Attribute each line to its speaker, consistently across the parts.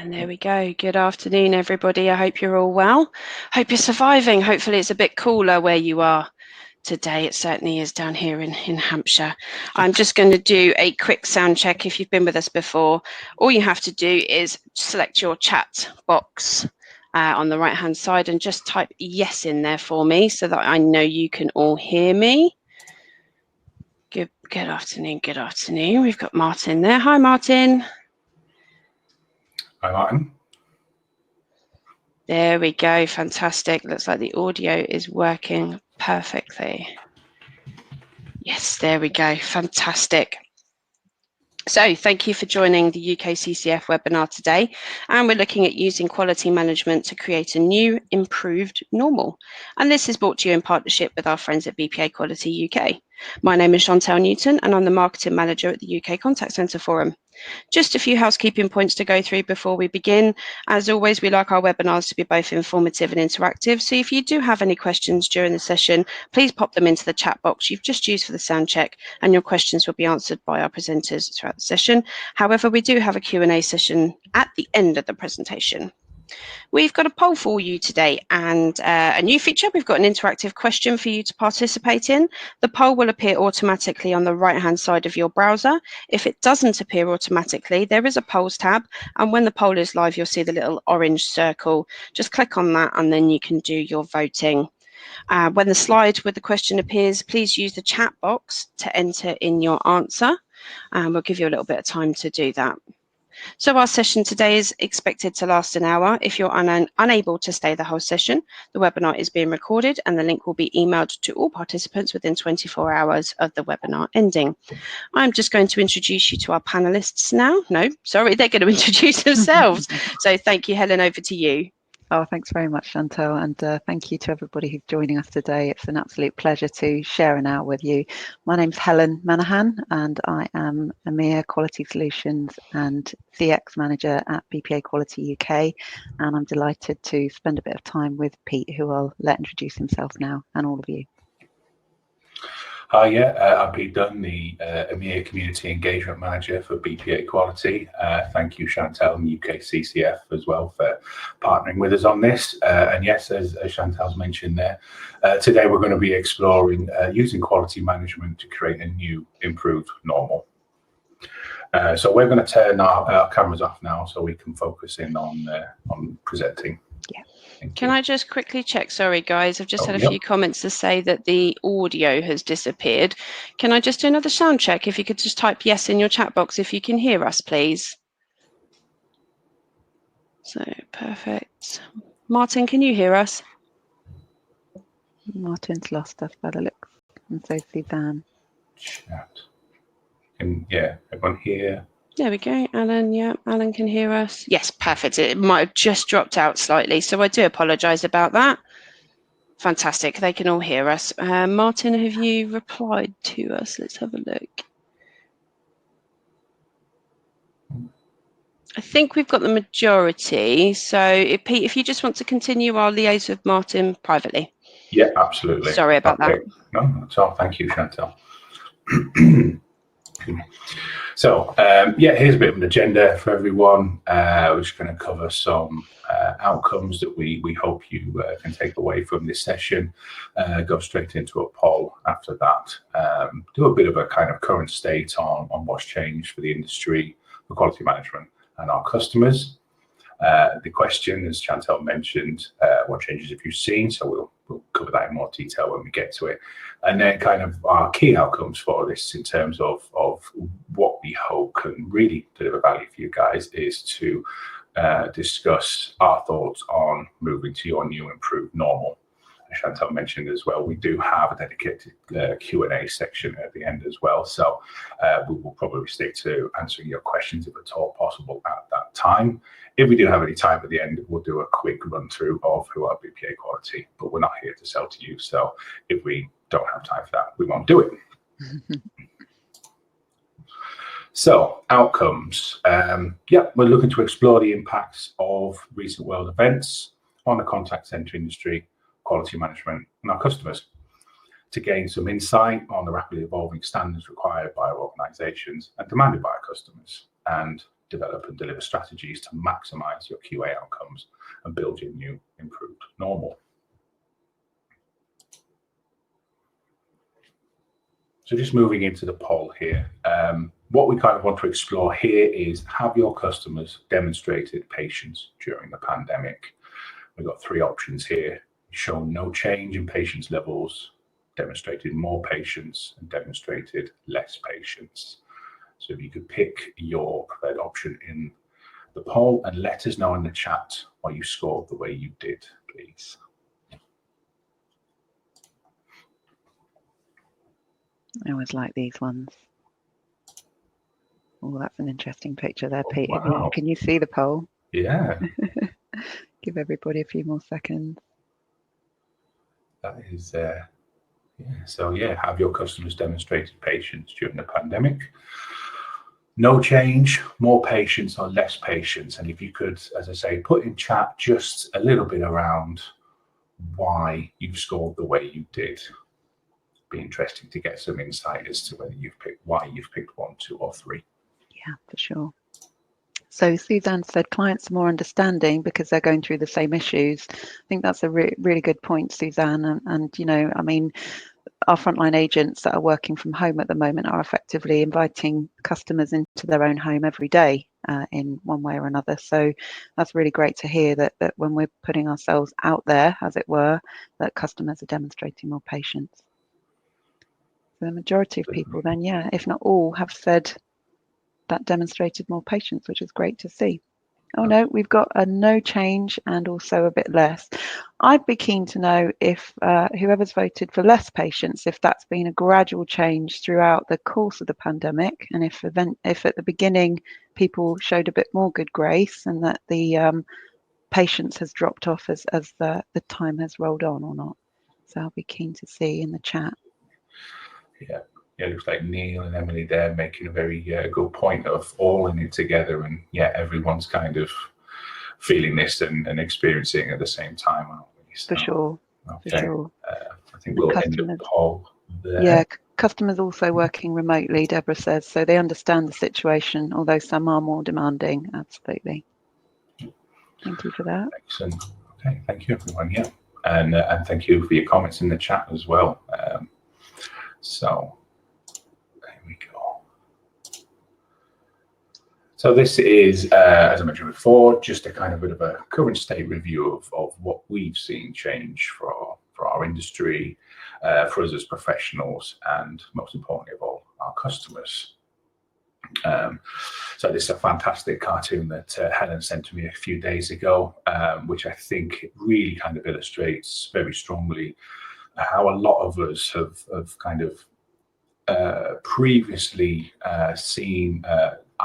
Speaker 1: And there we go. Good afternoon, everybody. I hope you're all well. Hope you're surviving. Hopefully it's a bit cooler where you are today. It certainly is down here in Hampshire. I'm just going to do a quick sound check. If you've been with us before, all you have to do is select your chat box on the right hand side and just type yes in there for me so that I know you can all hear me. Good afternoon. Good afternoon. We've got Martin there. Hi, Martin.
Speaker 2: Hi, Martin.
Speaker 1: There we go. Fantastic. Looks like the audio is working perfectly. Yes, there we go. Fantastic. So thank you for joining the UKCCF webinar today. And we're looking at using quality management to create a new, improved normal. And this is brought to you in partnership with our friends at BPA Quality UK. My name is Chantel Newton and I'm the Marketing Manager at the UK Contact Centre Forum. Just a few housekeeping points to go through before we begin. As always, we like our webinars to be both informative and interactive. So if you do have any questions during the session, please pop them into the chat box you've just used for the sound check, and your questions will be answered by our presenters throughout the session. However, we do have a Q&A session at the end of the presentation. We've got a poll for you today and a new feature. We've got an interactive question for you to participate in. The poll will appear automatically on the right-hand side of your browser. If it doesn't appear automatically, there is a polls tab, and when the poll is live, you'll see the little orange circle. Just click on that and then you can do your voting. When the slide with the question appears, please use the chat box to enter in your answer, and we'll give you a little bit of time to do that. So our session today is expected to last an hour. If you're unable to stay the whole session, the webinar is being recorded and the link will be emailed to all participants within 24 hours of the webinar ending. I'm just going to introduce you to our panelists now. No, sorry, they're going to introduce themselves. So thank you, Helen, over to you.
Speaker 3: Oh, thanks very much, Chantal, and thank you to everybody who's joining us today. It's an absolute pleasure to share an hour with you. My name's Helen Manahan, and I am EMEA Quality Solutions and CX Manager at BPA Quality UK, and I'm delighted to spend a bit of time with Pete, who I'll let introduce himself now, and all of you.
Speaker 2: Hi, I'm Pete Dunn, the EMEA Community Engagement Manager for BPA Quality. Thank you, Chantel and UKCCF as well for partnering with us on this. And yes, as Chantel's mentioned there, today we're going to be exploring using quality management to create a new, improved normal. So we're going to turn our cameras off now so we can focus in on presenting.
Speaker 3: Yeah.
Speaker 1: Can I just quickly check? Sorry, guys, I've just had a few comments to say that the audio has disappeared. Can I just do another sound check? If you could just type yes in your chat box if you can hear us, please. So, perfect. Martin, can you hear us?
Speaker 3: Martin's lost us by the looks, and so Suzanne.
Speaker 2: Chat. And yeah, everyone here.
Speaker 1: There we go, Alan. Yeah, Alan can hear us. Yes, perfect. It might have just dropped out slightly, so I do apologise about that. Fantastic. They can all hear us. Martin, have you replied to us? Let's have a look. I think we've got the majority. So, Pete, if you just want to continue, I'll liaise with Martin privately.
Speaker 2: Yeah, absolutely.
Speaker 1: Sorry about that.
Speaker 2: No, that's all. Thank you, Chantel. So, here's a bit of an agenda for everyone. We're just going to cover some outcomes that we hope you can take away from this session. Go straight into a poll after that. Do a bit of a kind of current state on what's changed for the industry, for quality management and our customers. The question, as Chantel mentioned, what changes have you seen? So we'll cover that in more detail when we get to it. And then kind of our key outcomes for this in terms of what we hope can really deliver value for you guys is to discuss our thoughts on moving to your new improved normal. As Chantal mentioned as well, we do have a dedicated Q&A section at the end as well. So we will probably stick to answering your questions if at all possible at that time. If we do have any time at the end, we'll do a quick run through of who are BPA Quality, but we're not here to sell to you. So if we don't have time for that, we won't do it. So outcomes. We're looking to explore the impacts of recent world events on the contact center industry, quality management and our customers, to gain some insight on the rapidly evolving standards required by our organizations and demanded by our customers, and develop and deliver strategies to maximize your QA outcomes and build your new improved normal. So just moving into the poll here, what we kind of want to explore here is, have your customers demonstrated patience during the pandemic? We've got 3 options here: shown no change in patience levels, demonstrated more patience, and demonstrated less patience. So if you could pick your preferred option in the poll and let us know in the chat why you scored the way you did, please.
Speaker 3: I always like these ones. Oh, that's an interesting picture there, Pete.
Speaker 2: Oh, wow.
Speaker 3: Can you see the poll?
Speaker 2: Yeah.
Speaker 3: Give everybody a few more seconds.
Speaker 2: That is, yeah. So yeah, have your customers demonstrated patience during the pandemic? No change, more patience, or less patience? And if you could, as I say, put in chat just a little bit around why you've scored the way you did. Be interesting to get some insight as to why you've picked 1, 2, or 3.
Speaker 3: Yeah, for sure. So Suzanne said clients are more understanding because they're going through the same issues. I think that's a really good point, Suzanne. And you know, I mean, our frontline agents that are working from home at the moment are effectively inviting customers into their own home every day in one way or another. So that's really great to hear that when we're putting ourselves out there, as it were, that customers are demonstrating more patience. So the majority of people then, yeah, if not all, have said that demonstrated more patience, which is great to see. Oh no, we've got a no change and also a bit less. I'd be keen to know if whoever's voted for less patience, if that's been a gradual change throughout the course of the pandemic, and if at the beginning people showed a bit more good grace and that the patience has dropped off as the time has rolled on or not. So I'll be keen to see in the chat.
Speaker 2: Yeah, it looks like Neil and Emily there making a very good point of all in it together, and yeah, everyone's kind of feeling this and experiencing it at the same time, aren't we? So,
Speaker 3: For sure,
Speaker 2: okay.
Speaker 3: for sure.
Speaker 2: I think we'll end the poll there.
Speaker 3: Yeah, customers also working remotely, Deborah says, so they understand the situation, although some are more demanding. Absolutely. Thank you for that.
Speaker 2: Excellent. Okay, thank you everyone. Yeah, and thank you for your comments in the chat as well. So there we go. So this is, as I mentioned before, just a kind of bit of a current state review of what we've seen change for our industry, for us as professionals, and most importantly of all, our customers. So this is a fantastic cartoon that Helen sent to me a few days ago, which I think really kind of illustrates very strongly how a lot of us have kind of previously seen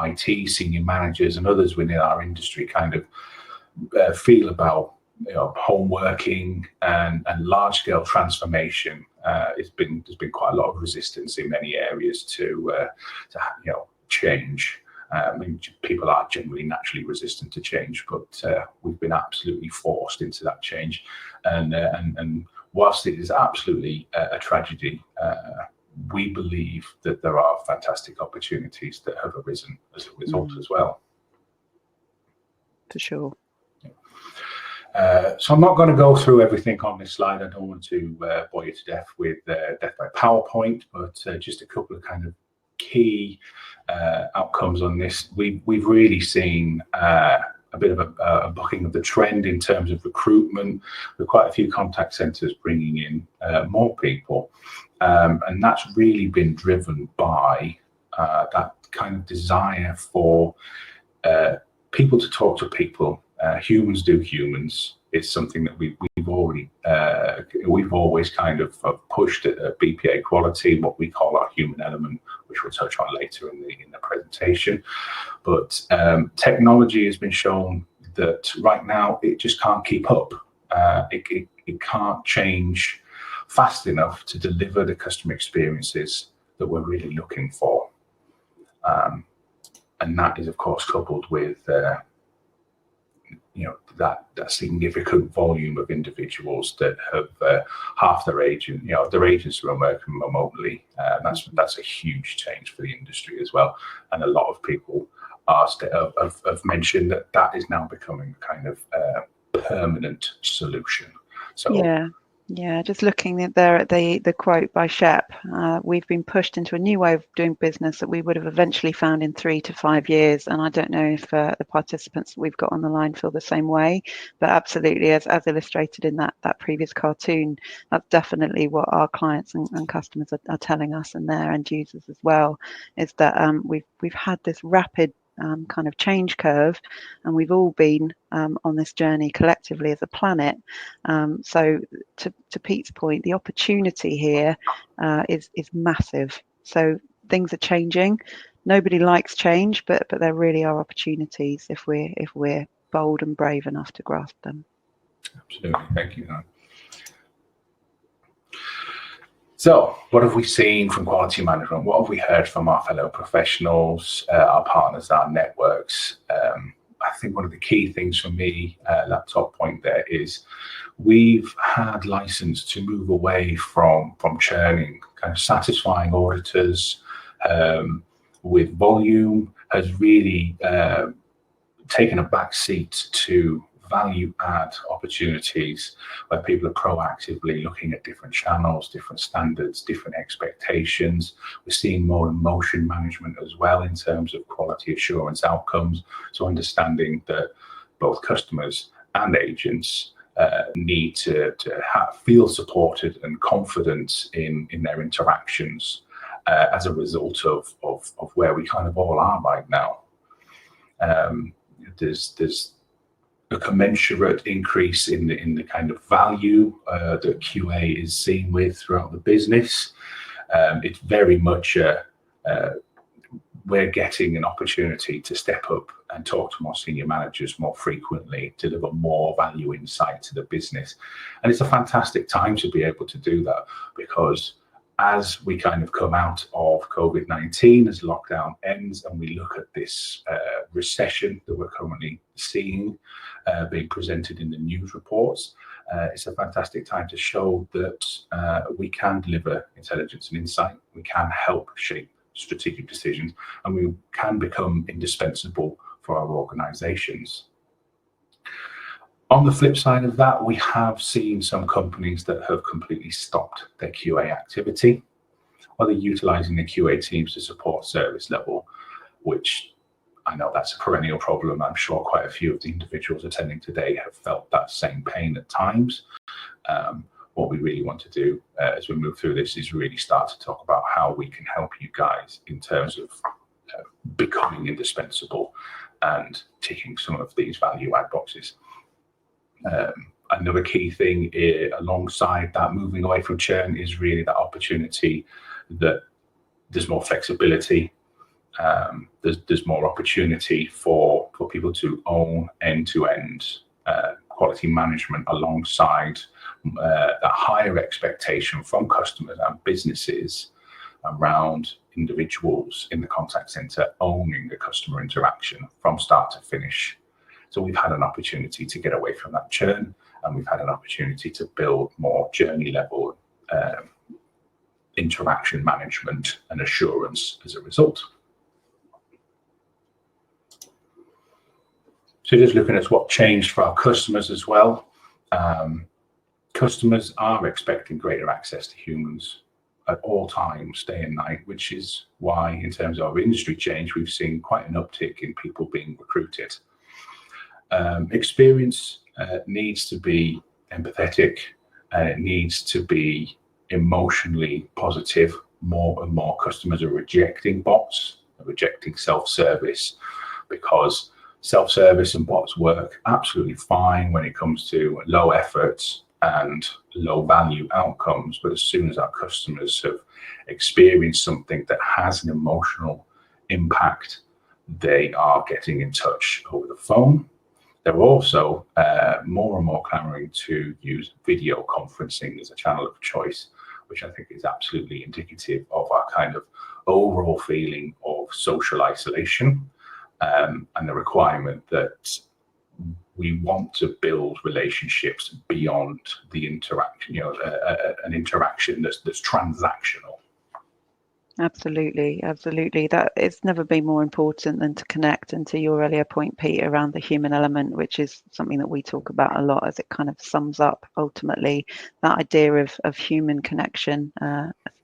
Speaker 2: IT senior managers and others within our industry kind of feel about, you know, home working and large-scale transformation. There's been quite a lot of resistance in many areas to you know, change. I mean, people are generally naturally resistant to change, but we've been absolutely forced into that change. And whilst it is absolutely a tragedy, we believe that there are fantastic opportunities that have arisen as a result as well.
Speaker 3: For sure.
Speaker 2: So I'm not going to go through everything on this slide. I don't want to bore you to death with death by PowerPoint, but just a couple of kind of key outcomes on this. We've really seen a bit of a bucking of the trend in terms of recruitment, with quite a few contact centres bringing in more people. And that's really been driven by that kind of desire for people to talk to people. Humans do humans. It's something that we've always kind of pushed at BPA Quality, what we call our human element, which we'll touch on later in the presentation. But technology has been shown that right now it just can't keep up. It can't change fast enough to deliver the customer experiences that we're really looking for. And that is, of course, coupled with that significant volume of individuals that have half their agent, their agents are working remotely. That's a huge change for the industry as well. And a lot of people have mentioned that is now becoming kind of a permanent solution. So
Speaker 3: yeah, just looking there at the quote by Shep, we've been pushed into a new way of doing business that we would have eventually found in 3 to 5 years. And I don't know if the participants we've got on the line feel the same way, but absolutely, as illustrated in that previous cartoon, that's definitely what our clients and customers are telling us, and their end users as well, is that we've had this rapid kind of change curve, and we've all been on this journey collectively as a planet. So to Pete's point, the opportunity here is massive. So things are changing. Nobody likes change, but there really are opportunities if we're bold and brave enough to grasp them.
Speaker 2: Absolutely, thank you, Helen. So what have we seen from quality management? What have we heard from our fellow professionals, our partners, our networks? I think one of the key things for me, that top point there, is we've had license to move away from churning. Kind of satisfying auditors with volume has really taken a back seat to value add opportunities where people are proactively looking at different channels, different standards, different expectations. We're seeing more emotion management as well in terms of quality assurance outcomes. So understanding that both customers and agents need to feel supported and confident in their interactions as a result of where we kind of all are right now. There's a commensurate increase in the kind of value that QA is seen with throughout the business. It's very much we're getting an opportunity to step up and talk to more senior managers more frequently, deliver more value insight to the business. And it's a fantastic time to be able to do that, because as we kind of come out of COVID-19, as lockdown ends, and we look at this recession that we're currently seeing being presented in the news reports, it's a fantastic time to show that we can deliver intelligence and insight, we can help shape strategic decisions, and we can become indispensable for our organizations. On the flip side of that, we have seen some companies that have completely stopped their QA activity, or they're utilizing the QA teams to support service level, which I know that's a perennial problem. I'm sure quite a few of the individuals attending today have felt that same pain at times. What we really want to do as we move through this is really start to talk about how we can help you guys in terms of becoming indispensable and ticking some of these value add boxes. Another key thing alongside that moving away from churn is really that opportunity that there's more flexibility, there's more opportunity for people to own end-to-end quality management alongside that higher expectation from customers and businesses around individuals in the contact center owning the customer interaction from start to finish. So we've had an opportunity to get away from that churn, and we've had an opportunity to build more journey level interaction management and assurance as a result. So just looking at what changed for our customers as well. Customers are expecting greater access to humans at all times, day and night, which is why in terms of industry change, we've seen quite an uptick in people being recruited. Experience needs to be empathetic, and it needs to be emotionally positive. More and more customers are rejecting bots, rejecting self-service, because self-service and bots work absolutely fine when it comes to low effort and low value outcomes. But as soon as our customers have experienced something that has an emotional impact, they are getting in touch over the phone. They're also more and more clamoring to use video conferencing as a channel of choice, which I think is absolutely indicative of our kind of overall feeling of social isolation, and the requirement that we want to build relationships beyond the interaction, an interaction that's transactional.
Speaker 3: Absolutely, absolutely. That it's never been more important than to connect. And to your earlier point, Pete, around the human element, which is something that we talk about a lot, as it kind of sums up ultimately that idea of human connection,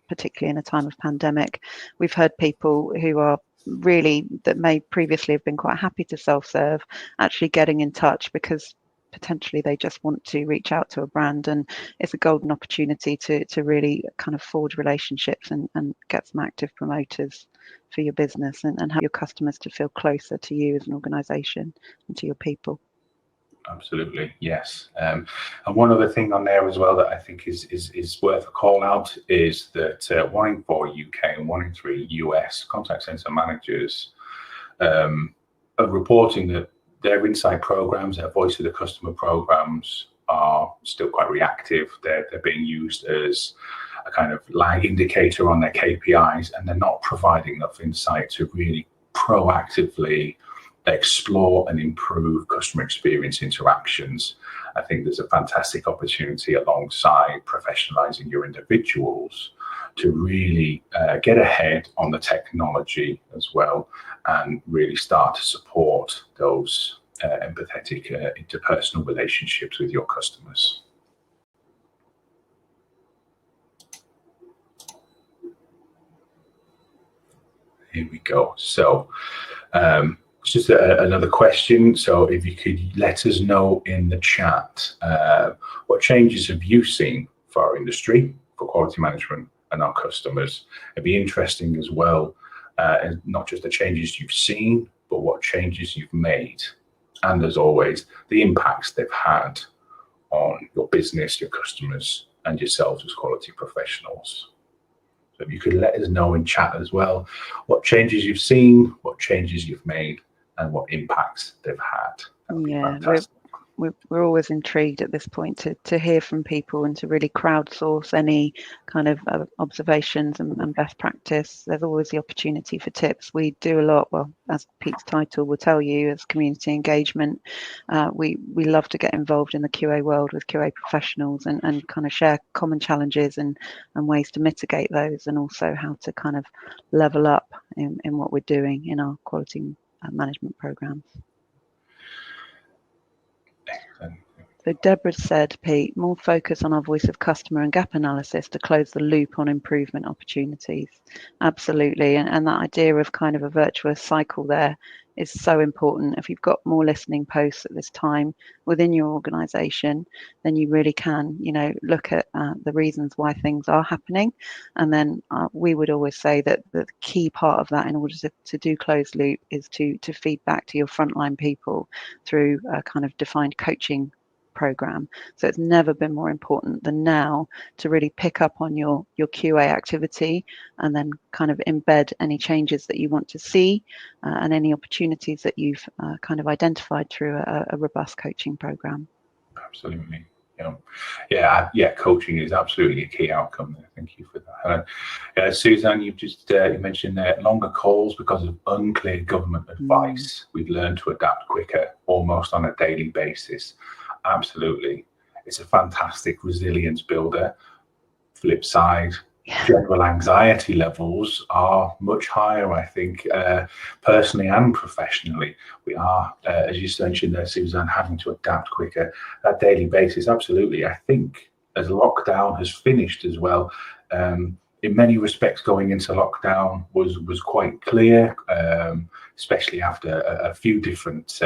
Speaker 3: particularly in a time of pandemic. We've heard people who are really, that may previously have been quite happy to self-serve, actually getting in touch because potentially they just want to reach out to a brand, and it's a golden opportunity to really kind of forge relationships and get some active promoters for your business, and help your customers to feel closer to you as an organization and to your people.
Speaker 2: Absolutely, yes. And one other thing on there as well that I think is worth a call out is that 1 in 4 UK and 1 in 3 US contact center managers are reporting that their insight programs, their voice of the customer programs, are still quite reactive. They're being used as a kind of lag indicator on their KPIs, and they're not providing enough insight to really proactively explore and improve customer experience interactions. I think there's a fantastic opportunity alongside professionalizing your individuals to really get ahead on the technology as well, and really start to support those empathetic interpersonal relationships with your customers. Here we go. So just another question. So if you could let us know in the chat, what changes have you seen for our industry, for quality management and our customers? It'd be interesting as well, and not just the changes you've seen, but what changes you've made. And as always, the impacts they've had on your business, your customers, and yourselves as quality professionals. So if you could let us know in chat as well, what changes you've seen, what changes you've made, and what impacts they've had.
Speaker 3: Yeah, we're always intrigued at this point to hear from people and to really crowdsource any kind of observations and best practice. There's always the opportunity for tips. We do a lot, well, as Pete's title will tell you, as community engagement. We love to get involved in the QA world with QA professionals and kind of share common challenges and ways to mitigate those, and also how to kind of level up in what we're doing in our quality management programs. So Deborah said, Pete, more focus on our voice of customer and gap analysis to close the loop on improvement opportunities. Absolutely. And that idea of kind of a virtuous cycle there is so important. If you've got more listening posts at this time within your organization, then you really can, look at the reasons why things are happening. And then we would always say that the key part of that in order to do closed loop is to feed back to your frontline people through a kind of defined coaching program. So it's never been more important than now to really pick up on your QA activity, and then kind of embed any changes that you want to see and any opportunities that you've kind of identified through a robust coaching program.
Speaker 2: Absolutely. Yeah. Coaching is absolutely a key outcome there. Thank you for that. Suzanne, you've just you mentioned there longer calls because of unclear government advice. We've learned to adapt quicker, almost on a daily basis. Absolutely. It's a fantastic resilience builder. Flip side, general anxiety levels are much higher, I think, personally and professionally. We are, as you mentioned there, Suzanne, having to adapt quicker on a daily basis. Absolutely. I think as lockdown has finished as well, in many respects going into lockdown was quite clear, especially after a few different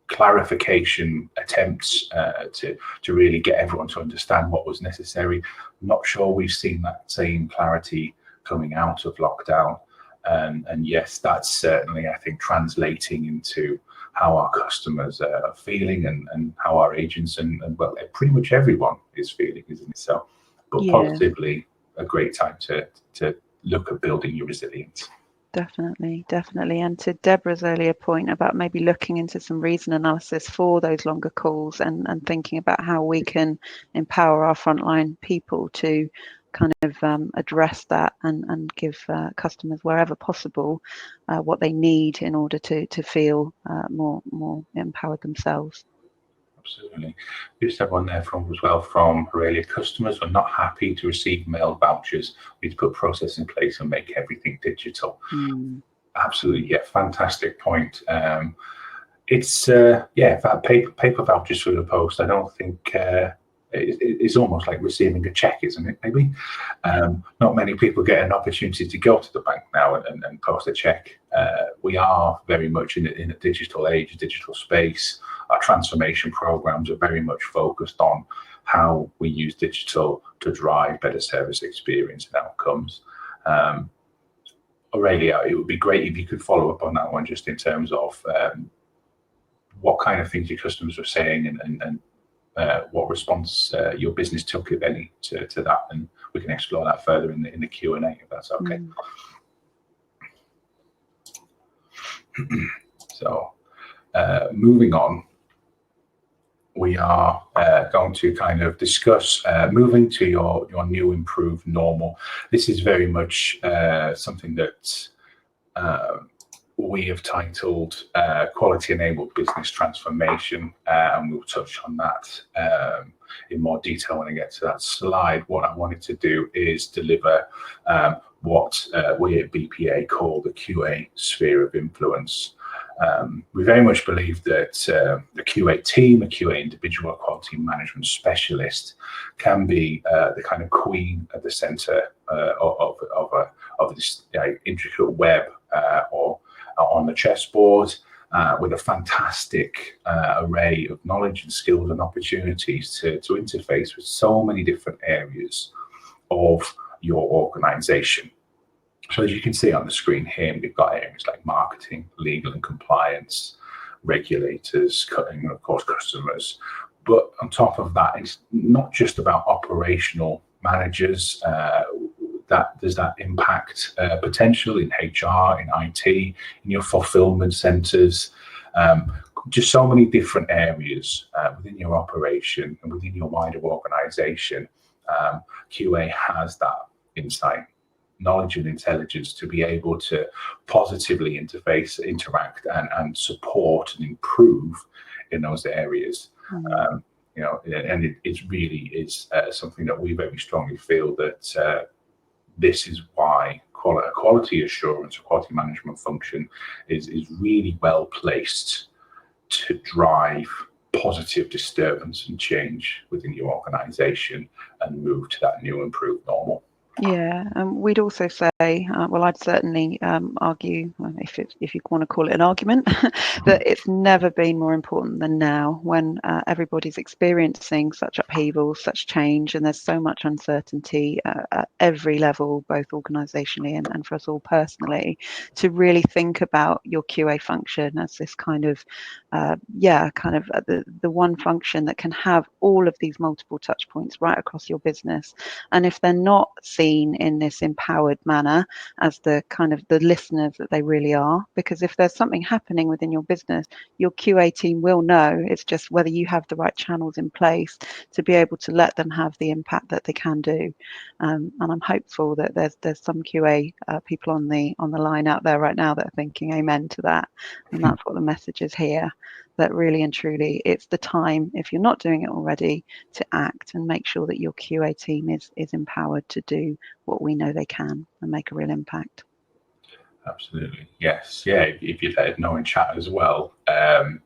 Speaker 2: clarification attempts to really get everyone to understand what was necessary. I'm not sure we've seen that same clarity coming out of lockdown, and yes, that's certainly, I think, translating into how our customers are feeling and how our agents and well, pretty much everyone is feeling, isn't it? So, but positively, a great time to look at building your resilience.
Speaker 3: Definitely. And to Deborah's earlier point about maybe looking into some reason analysis for those longer calls and thinking about how we can empower our frontline people to kind of address that and give customers wherever possible what they need in order to feel more empowered themselves.
Speaker 2: Absolutely. We just had one there from Aurelia. Customers are not happy to receive mail vouchers. We need to put a process in place and make everything digital. Absolutely, yeah, fantastic point. It's that paper vouchers through the post. I don't think it's almost like receiving a check, isn't it? Maybe not many people get an opportunity to go to the bank now and post a check. We are very much in a digital age, a digital space. Our transformation programs are very much focused on how we use digital to drive better service experience and outcomes. Aurelia, it would be great if you could follow up on that one, just in terms of what kind of things your customers are saying and what response your business took, if any, to that, and we can explore that further in the Q&A, if that's okay. So moving on, we are going to kind of discuss moving to your new improved normal. This is very much something that we have titled Quality Enabled Business Transformation, and we'll touch on that in more detail when I get to that slide. What I wanted to do is deliver what we at BPA call the QA sphere of influence. We very much believe that the QA team, a QA individual quality management specialist, can be the kind of queen at the center of this intricate web or on the chessboard, with a fantastic array of knowledge and skills and opportunities to interface with so many different areas of your organization. So as you can see on the screen here, we've got areas like marketing, legal and compliance, regulators, and of course customers. But on top of that, it's not just about operational managers. Does that impact potential in HR, in IT, in your fulfillment centers, just so many different areas within your operation and within your wider organization. QA has that insight, knowledge and intelligence to be able to positively interact and support and improve in those areas. And it really is something that we very strongly feel that this is why quality assurance, quality management function is really well placed to drive positive disturbance and change within your organization and move to that new improved normal.
Speaker 3: Yeah, we'd also say, well, I'd certainly argue, if you want to call it an argument, that it's never been more important than now, when everybody's experiencing such upheaval, such change, and there's so much uncertainty at every level, both organisationally and for us all personally, to really think about your QA function as this kind of, the one function that can have all of these multiple touch points right across your business. And if they're not seen in this empowered manner as the kind of the listeners that they really are, because if there's something happening within your business, your QA team will know. It's just whether you have the right channels in place to be able to let them have the impact that they can do. And I'm hopeful that there's some QA people on the line out there right now that are thinking amen to that, and that's what the message is here. That really and truly, it's the time, if you're not doing it already, to act and make sure that your QA team is empowered to do what we know they can and make a real impact.
Speaker 2: Absolutely, yes, yeah. If you let it know in chat as well,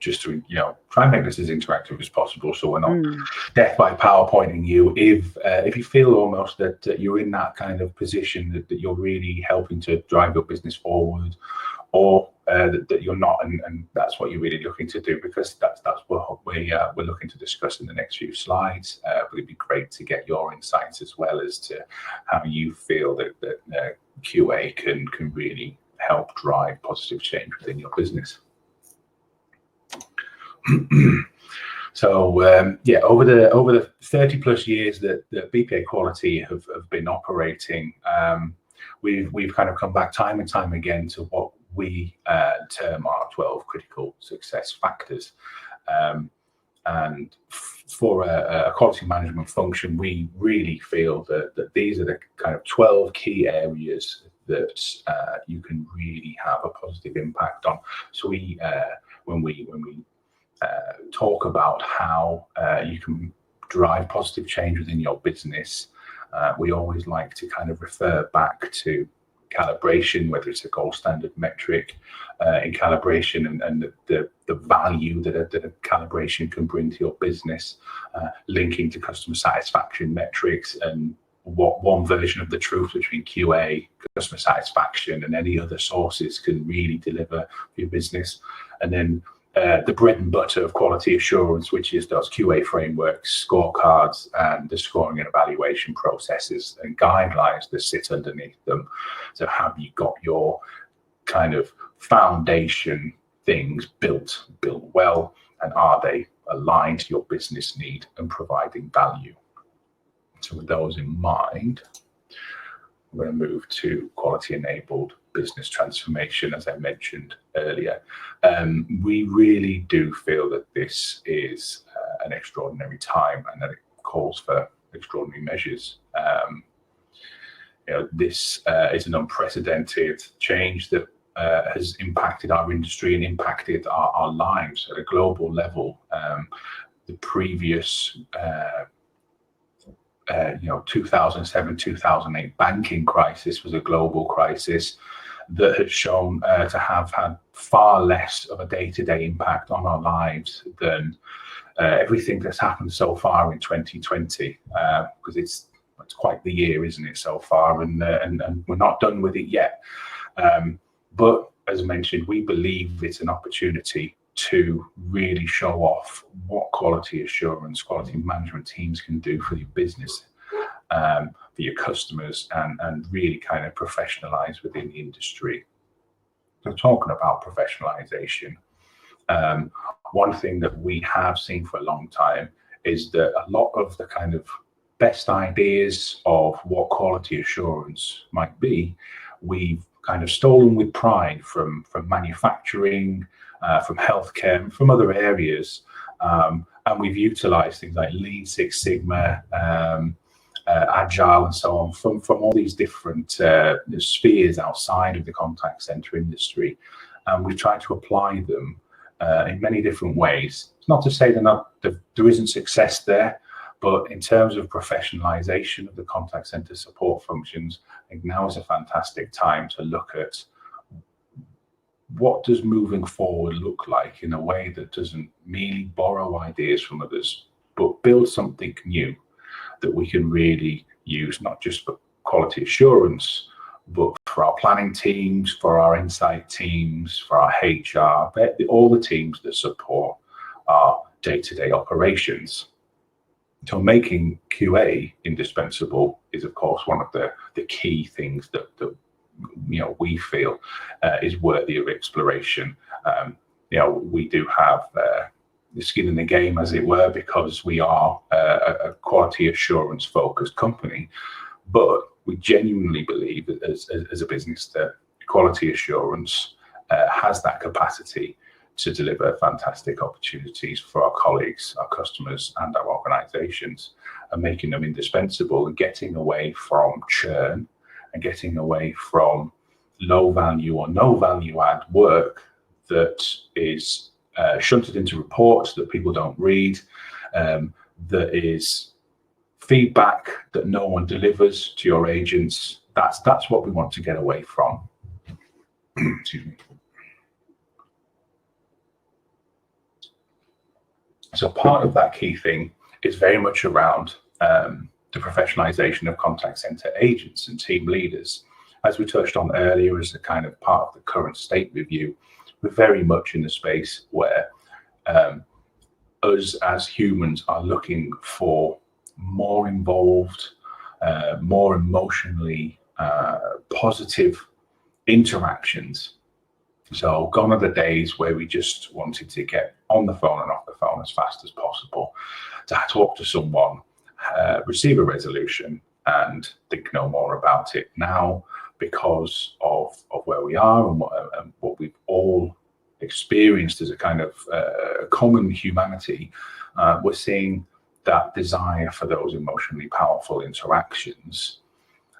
Speaker 2: just to try and make this as interactive as possible, so we're not death by PowerPointing you. If you feel almost that you're in that kind of position that you're really helping to drive your business forward, or that you're not, and that's what you're really looking to do, because that's what we're looking to discuss in the next few slides. But it'd be great to get your insights as well as to how you feel that QA can really help drive positive change within your business. So over the 30 plus years that BPA Quality have been operating, we've kind of come back time and time again to what we term our 12 critical success factors. And for a quality management function, we really feel that these are the kind of 12 key areas that you can really have a positive impact on. So when we talk about how you can drive positive change within your business, we always like to kind of refer back to calibration, whether it's a gold standard metric in calibration, and the value that a calibration can bring to your business, linking to customer satisfaction metrics, and what one version of the truth between QA, customer satisfaction, and any other sources can really deliver for your business. And then the bread and butter of quality assurance, which is those QA frameworks, scorecards, and the scoring and evaluation processes and guidelines that sit underneath them. So have you got your kind of foundation things built well, and are they aligned to your business need and providing value? So with those in mind, we're going to move to quality enabled business transformation, as I mentioned earlier. We really do feel that this is an extraordinary time, and that it calls for extraordinary measures. This is an unprecedented change that has impacted our industry and impacted our lives at a global level. The previous 2007, 2008 banking crisis was a global crisis that has shown to have had far less of a day-to-day impact on our lives than everything that's happened so far in 2020, because it's quite the year, isn't it, so far, and we're not done with it yet. But as mentioned, we believe it's an opportunity to really show off what quality assurance, quality management teams can do for your business, for your customers, and really kind of professionalize within the industry. So talking about professionalization, one thing that we have seen for a long time is that a lot of the kind of best ideas of what quality assurance might be, we've kind of stolen with pride from manufacturing, from healthcare, and from other areas, and we've utilized things like Lean Six Sigma, Agile, and so on from all these different spheres outside of the contact center industry, and we've tried to apply them in many different ways. It's not to say there isn't success there, but in terms of professionalization of the contact center support functions, I think now is a fantastic time to look at what does moving forward look like in a way that doesn't merely borrow ideas from others, but build something new that we can really use, not just for quality assurance, but for our planning teams, for our insight teams, for our HR, all the teams that support our day-to-day operations. So making QA indispensable is, of course, one of the key things that we feel is worthy of exploration. We do have the skin in the game, as it were, because we are a quality assurance focused company, but we genuinely believe that as a business that quality assurance has that capacity to deliver fantastic opportunities for our colleagues, our customers, and our organizations, and making them indispensable, and getting away from churn and getting away from low value or no value add work that is shunted into reports that people don't read, that is feedback that no one delivers to your agents. That's what we want to get away from. Excuse me. So part of that key thing is very much around the professionalization of contact center agents and team leaders. As we touched on earlier, as a kind of part of the current state review, we're very much in the space where us as humans are looking for more involved, more emotionally positive interactions. So gone are the days where we just wanted to get on the phone and off the phone as fast as possible, to talk to someone, receive a resolution, and think no more about it. Now, because of where we are and what we've all experienced as a kind of common humanity, we're seeing that desire for those emotionally powerful interactions.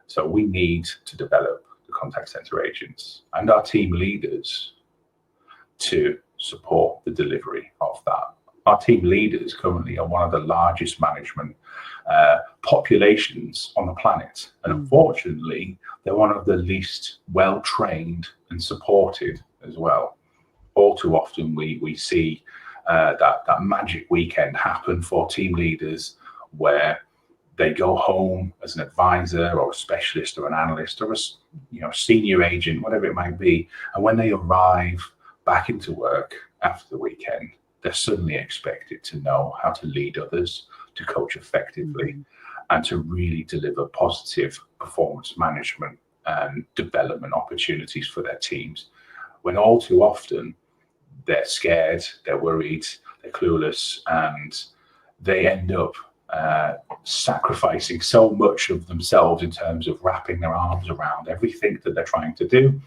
Speaker 2: So we need to develop the contact center agents and our team leaders to support the delivery of that. Our team leaders currently are one of the largest management populations on the planet. And unfortunately, they're one of the least well-trained and supported as well. All too often we see that magic weekend happen for team leaders where they go home as an advisor or a specialist or an analyst or a senior agent, whatever it might be. And when they arrive back into work after the weekend, they're suddenly expected to know how to lead others, to coach effectively, and to really deliver positive performance management and development opportunities for their teams. When all too often they're scared, they're worried, they're clueless, and they end up sacrificing so much of themselves in terms of wrapping their arms around everything that they're trying to do,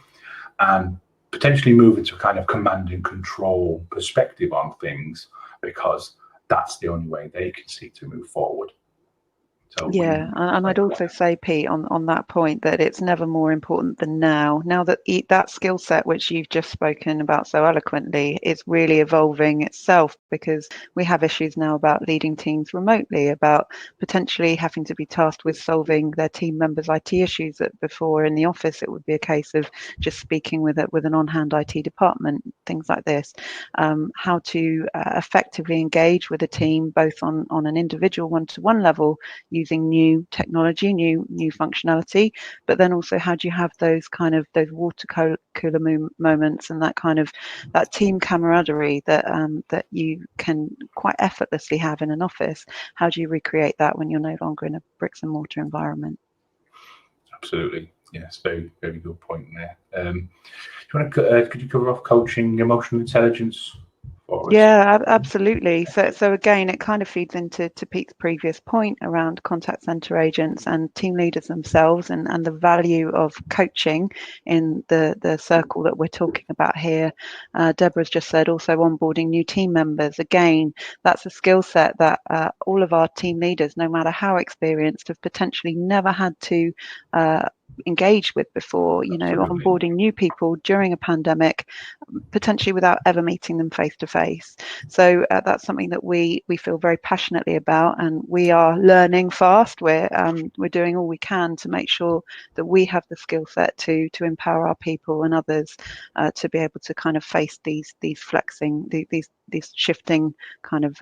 Speaker 2: and potentially move into a kind of command and control perspective on things, because that's the only way they can see to move forward. So
Speaker 3: yeah, and I'd also say, Pete, on that point, that it's never more important than now. Now that that skill set, which you've just spoken about so eloquently, is really evolving itself, because we have issues now about leading teams remotely, about potentially having to be tasked with solving their team members' IT issues that before in the office it would be a case of just speaking with an on-hand IT department, things like this. How to effectively engage with a team, both on an individual one-to-one level, using new technology, new functionality, but then also how do you have those water cooler moments and that team camaraderie that you can quite effortlessly have in an office? How do you recreate that when you're no longer in a bricks and mortar environment?
Speaker 2: Absolutely, yes, very, very good point there. Could you cover off coaching emotional intelligence?
Speaker 3: Yeah, absolutely. So again, it kind of feeds into Pete's previous point around contact center agents and team leaders themselves, and the value of coaching in the circle that we're talking about here. Deborah's just said also onboarding new team members. Again, that's a skill set that all of our team leaders, no matter how experienced, have potentially never had to engage with before. Onboarding new people during a pandemic, potentially without ever meeting them face to face. So that's something that we feel very passionately about, and we are learning fast. We're doing all we can to make sure that we have the skill set to empower our people and others to be able to kind of face these shifting kind of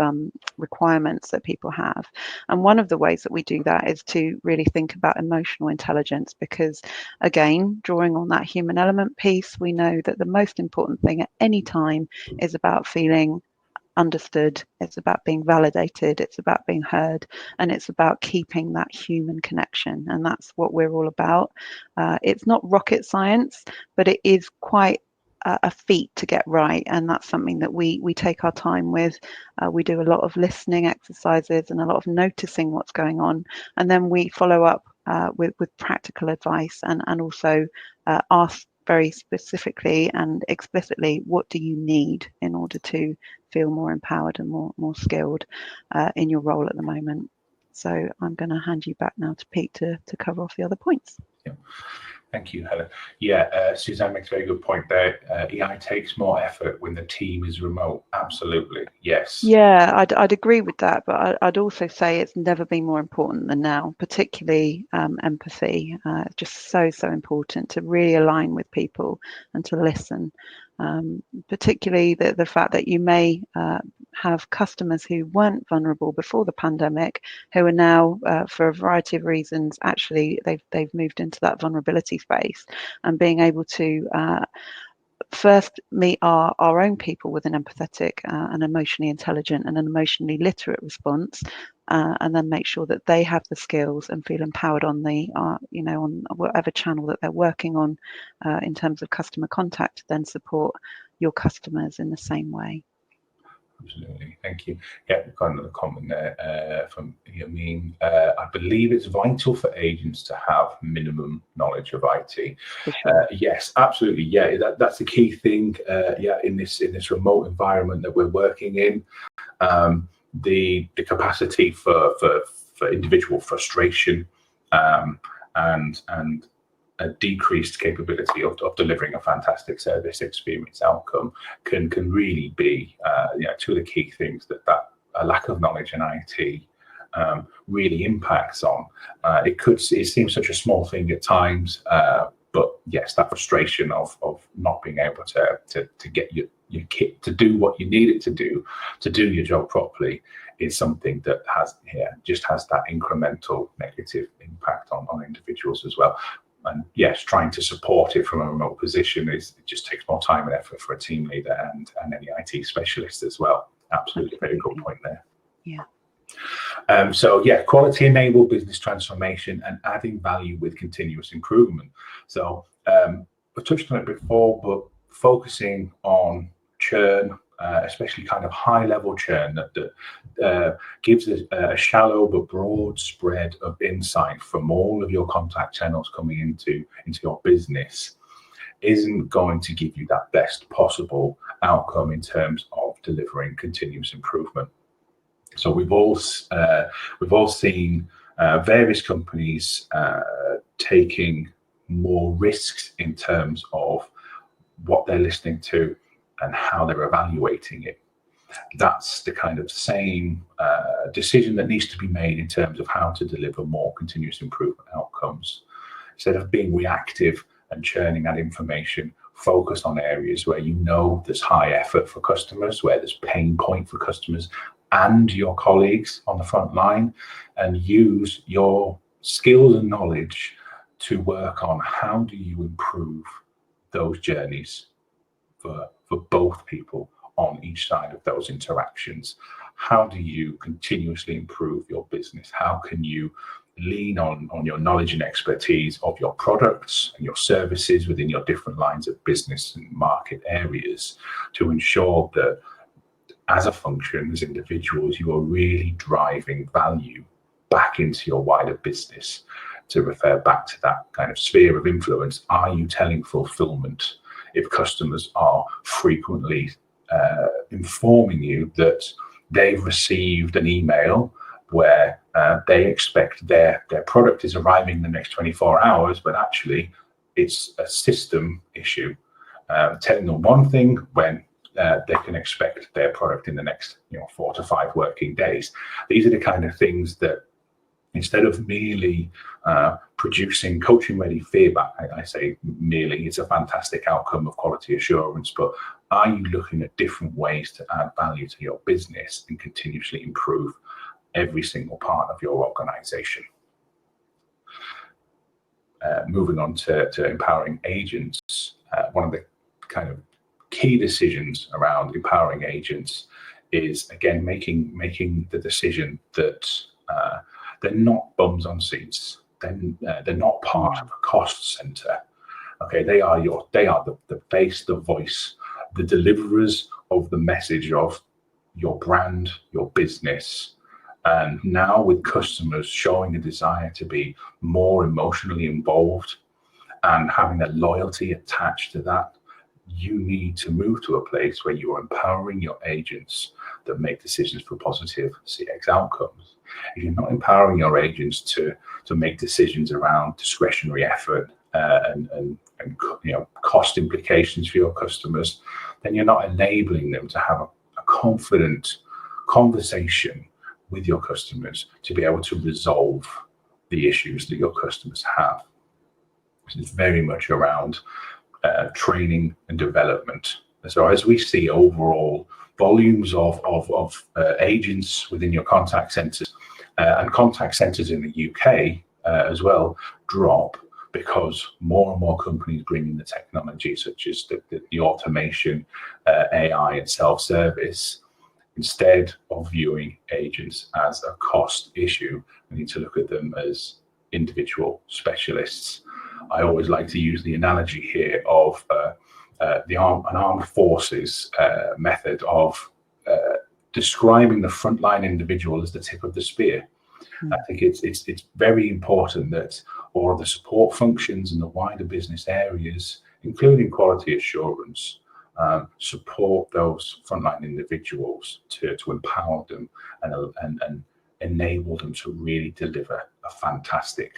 Speaker 3: requirements that people have. And one of the ways that we do that is to really think about emotional intelligence, because again, drawing on that human element piece, we know that the most important thing at any time is about feeling understood, it's about being validated, it's about being heard, and it's about keeping that human connection. And that's what we're all about. It's not rocket science, but it is quite a feat to get right, and that's something that we take our time with. We do a lot of listening exercises and a lot of noticing what's going on, and then we follow up with practical advice, and also ask very specifically and explicitly, what do you need in order to feel more empowered and more skilled in your role at the moment. So I'm going to hand you back now to Pete to cover off the other points.
Speaker 2: Yeah. Thank you, Helen. Yeah, Suzanne makes a very good point there. EI takes more effort when the team is remote. Absolutely, yes.
Speaker 3: Yeah, I'd agree with that, but I'd also say it's never been more important than now, particularly empathy. It's just so important to really align with people and to listen. Particularly the fact that you may have customers who weren't vulnerable before the pandemic, who are now, for a variety of reasons, actually they've moved into that vulnerability space, and being able to first meet our own people with an empathetic and emotionally intelligent and an emotionally literate response, and then make sure that they have the skills and feel empowered on on whatever channel that they're working on in terms of customer contact, to then support your customers in the same way.
Speaker 2: Absolutely, thank you. Yeah, we've got another comment there from Yamin. I believe it's vital for agents to have minimum knowledge of IT.
Speaker 3: Sure.
Speaker 2: Yes, absolutely. Yeah, that's the key thing. Yeah, in this remote environment that we're working in, the capacity for individual frustration, and a decreased capability of delivering a fantastic service experience outcome can really be two of the key things that a lack of knowledge in IT really impacts on. It seems such a small thing at times, but yes, that frustration of not being able to get your kit to do what you need it to do your job properly is something that just has that incremental negative impact on individuals as well. And yes, trying to support it from a remote position it just takes more time and effort for a team leader and any IT specialist as well. Absolutely, very good point there.
Speaker 3: Yeah.
Speaker 2: So yeah, quality enabled business transformation and adding value with continuous improvement. So we touched on it before, but focusing on churn, especially kind of high level churn that gives a shallow but broad spread of insight from all of your contact channels coming into your business, isn't going to give you that best possible outcome in terms of delivering continuous improvement. So we've all seen various companies taking more risks in terms of what they're listening to and how they're evaluating it. That's the kind of same decision that needs to be made in terms of how to deliver more continuous improvement outcomes. Instead of being reactive and churning that information, focus on areas where you know there's high effort for customers, where there's pain point for customers and your colleagues on the front line, and use your skills and knowledge to work on how do you improve those journeys for both people on each side of those interactions. How do you continuously improve your business? How can you lean on your knowledge and expertise of your products and your services within your different lines of business and market areas to ensure that as a function, as individuals, you are really driving value back into your wider business? To refer back to that kind of sphere of influence, are you telling fulfillment if customers are frequently informing you that they've received an email where they expect their product is arriving in the next 24 hours, but actually it's a system issue, telling them one thing when they can expect their product in the next 4 to 5 working days. These are the kind of things that, instead of merely producing coaching-ready feedback, I say merely, it's a fantastic outcome of quality assurance, but are you looking at different ways to add value to your business and continuously improve every single part of your organization? Moving on to empowering agents, one of the kind of key decisions around empowering agents is, again, making the decision that they're not bums on seats. They're not part of a cost center. Okay, they are the face, the voice, the deliverers of the message of your brand, your business. And now with customers showing a desire to be more emotionally involved and having a loyalty attached to that, you need to move to a place where you are empowering your agents that make decisions for positive CX outcomes. If you're not empowering your agents to make decisions around discretionary effort and cost implications for your customers, then you're not enabling them to have a confident conversation with your customers to be able to resolve the issues that your customers have. It's very much around training and development. So as we see overall volumes of agents within your contact centers and contact centers in the UK as well drop, because more and more companies bring in the technology such as the automation, AI and self-service. Instead of viewing agents as a cost issue, we need to look at them as individual specialists. I always like to use the analogy here of an armed forces method of describing the frontline individual as the tip of the spear. I think it's very important that all of the support functions and the wider business areas, including quality assurance, support those frontline individuals to empower them and enable them to really deliver a fantastic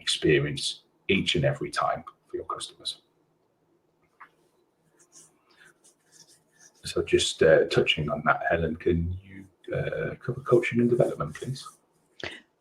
Speaker 2: experience each and every time for your customers. So just touching on that, Helen, can you cover coaching and development, please?